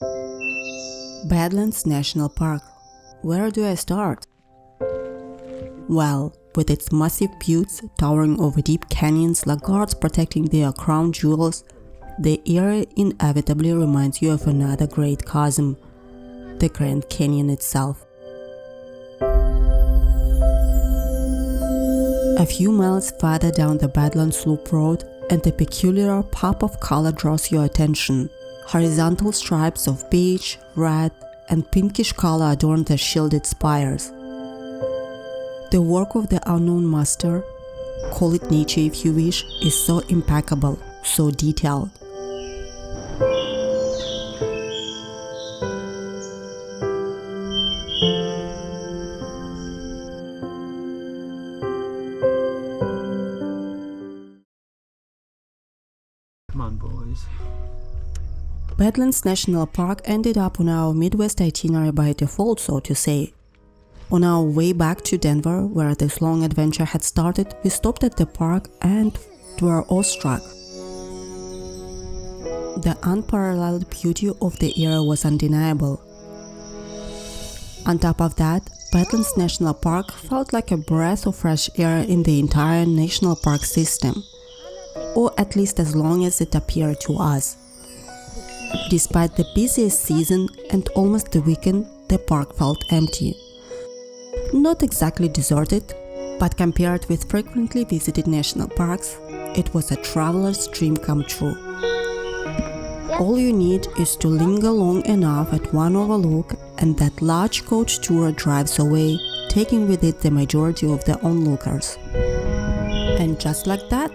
Badlands National Park. Where do I start? Well, with its massive buttes towering over deep canyons like guards protecting their crown jewels, the area inevitably reminds you of another great chasm, the Grand Canyon itself. A few miles farther down the Badlands Loop Road, and a peculiar pop of color draws your attention. Horizontal stripes of beige, red, and pinkish color adorn the shielded spires. The work of the unknown master, call it nature if you wish, is so impeccable, so detailed. Come on, boys. Badlands National Park ended up on our Midwest itinerary by default, so to say. On our way back to Denver, where this long adventure had started, we stopped at the park and were awestruck. The unparalleled beauty of the area was undeniable. On top of that, Badlands National Park felt like a breath of fresh air in the entire national park system, or at least as long as it appeared to us. Despite the busiest season and almost the weekend, the park felt empty. Not exactly deserted, but compared with frequently visited national parks, it was a traveler's dream come true. All you need is to linger long enough at one overlook, and that large coach tour drives away, taking with it the majority of the onlookers. And just like that,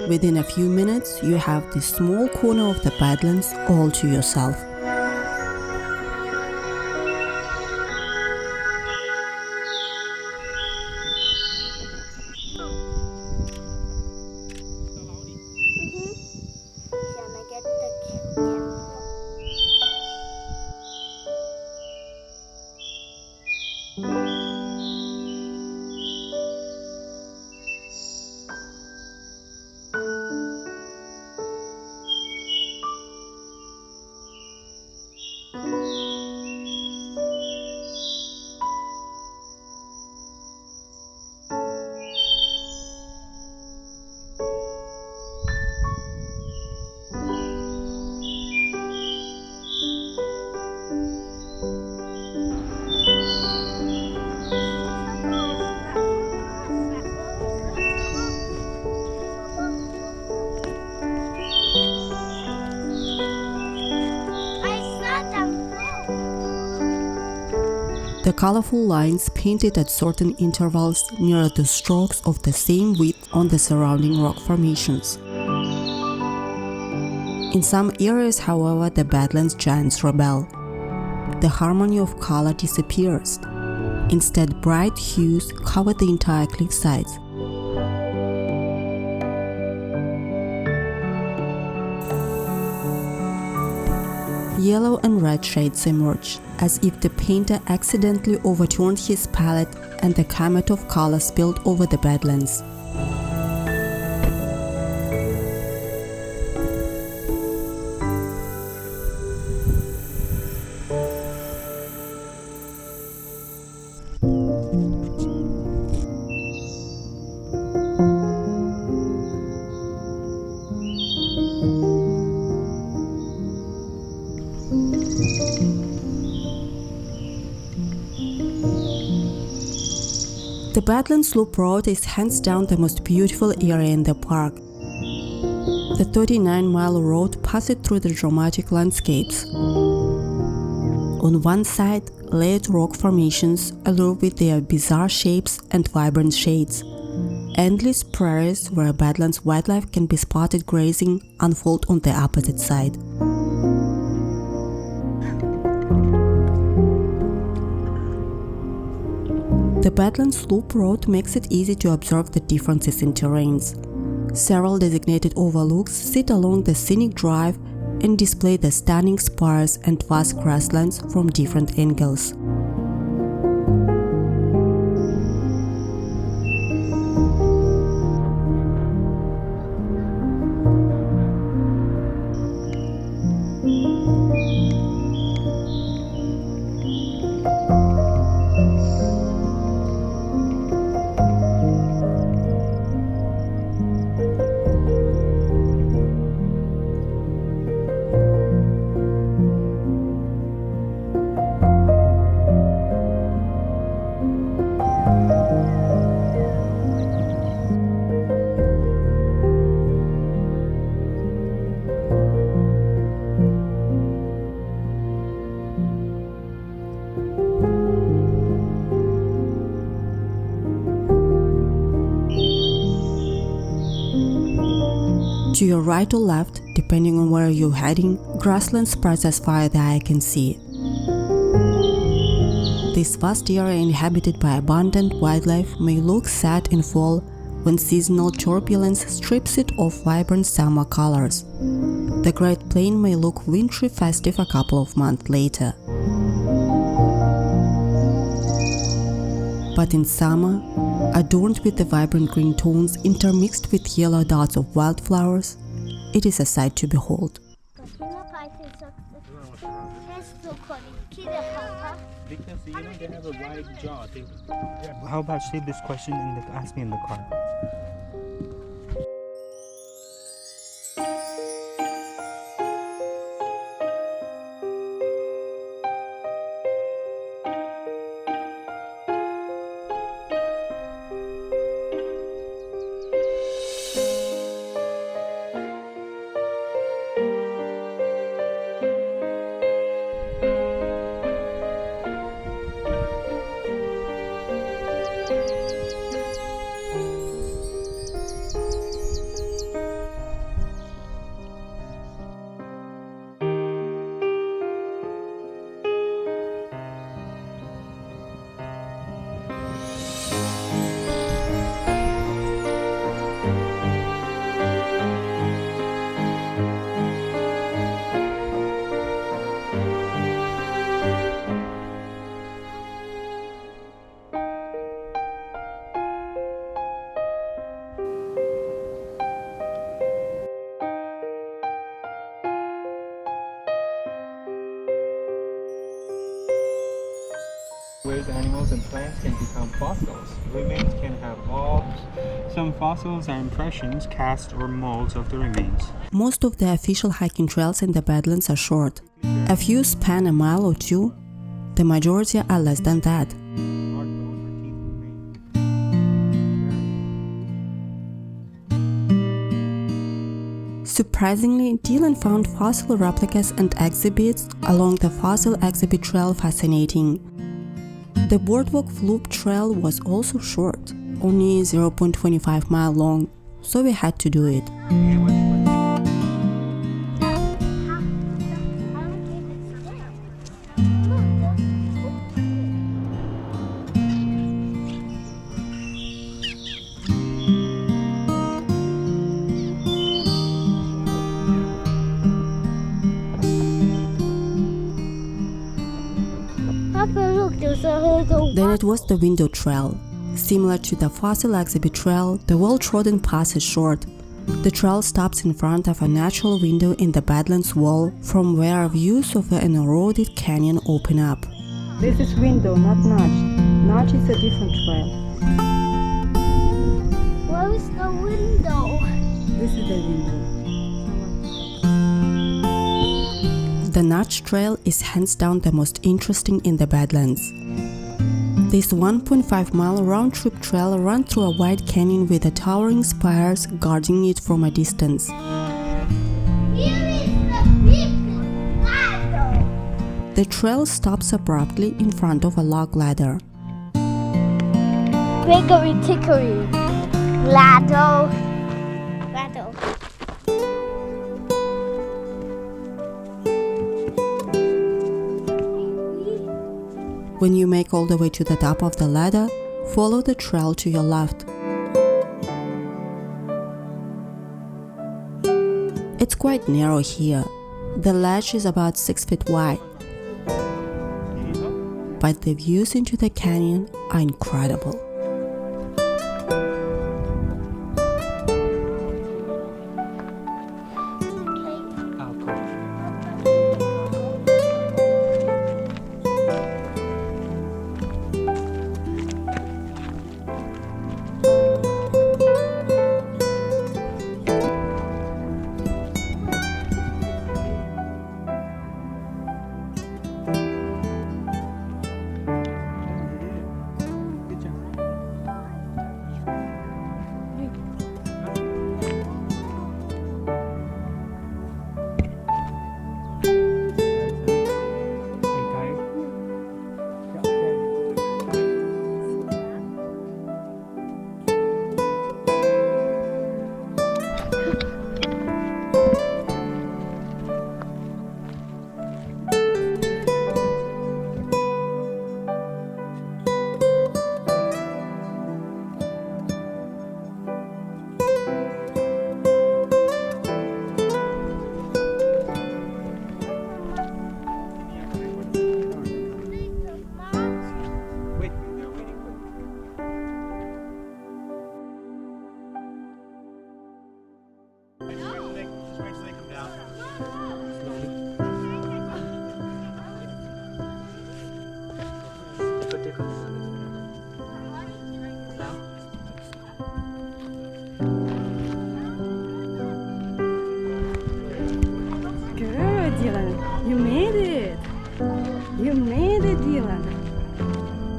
within a few minutes, you have this small corner of the Badlands all to yourself. The colorful lines painted at certain intervals mirror the strokes of the same width on the surrounding rock formations. In some areas, however, the Badlands giants rebel. The harmony of color disappears. Instead, bright hues cover the entire cliff sides. Yellow and red shades emerge, as if the painter accidentally overturned his palette and the gamut of color spilled over the Badlands. The Badlands Loop Road is hands down the most beautiful area in the park. The 39-mile road passes through the dramatic landscapes. On one side, layered rock formations allure with their bizarre shapes and vibrant shades. Endless prairies where Badlands wildlife can be spotted grazing unfold on the opposite side. The Badlands Loop Road makes it easy to observe the differences in terrains. Several designated overlooks sit along the scenic drive and display the stunning spires and vast grasslands from different angles. To your right or left, depending on where you're heading, grassland spreads as far as the eye can see. This vast area inhabited by abundant wildlife may look sad in fall when seasonal turbulence strips it of vibrant summer colors. The Great Plain may look wintry festive a couple of months later. But in summer, adorned with the vibrant green tones intermixed with yellow dots of wildflowers, it is a sight to behold. Because they have a wide jaw. How about save this question and ask me in the car? Ways animals and plants can become fossils. Remains can have evolved. Some fossils are impressions, casts, or molds of the remains. Most of the official hiking trails in the Badlands are short. A few span a mile or two. The majority are less than that. Surprisingly, Dylan found fossil replicas and exhibits along the fossil exhibit trail fascinating. The boardwalk loop trail was also short, only 0.25 miles long, so we had to do it. Then it was the window trail. Similar to the fossil exhibit trail, the well-trodden path is short. The trail stops in front of a natural window in the Badlands wall, from where views of an eroded canyon open up. This is window, not notch. Notch is a different trail. Where is the window? This is the window. The Notch Trail is hands down the most interesting in the Badlands. This 1.5-mile round-trip trail runs through a wide canyon with the towering spires guarding it from a distance. Here is the big ladder. The trail stops abruptly in front of a log ladder. Bakery tickery. Ladder. Ladder. When you make all the way to the top of the ladder, follow the trail to your left. It's quite narrow here. The ledge is about 6 feet wide. But the views into the canyon are incredible. You made it! You made it, Dylan!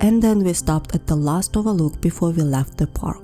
And then we stopped at the last overlook before we left the park.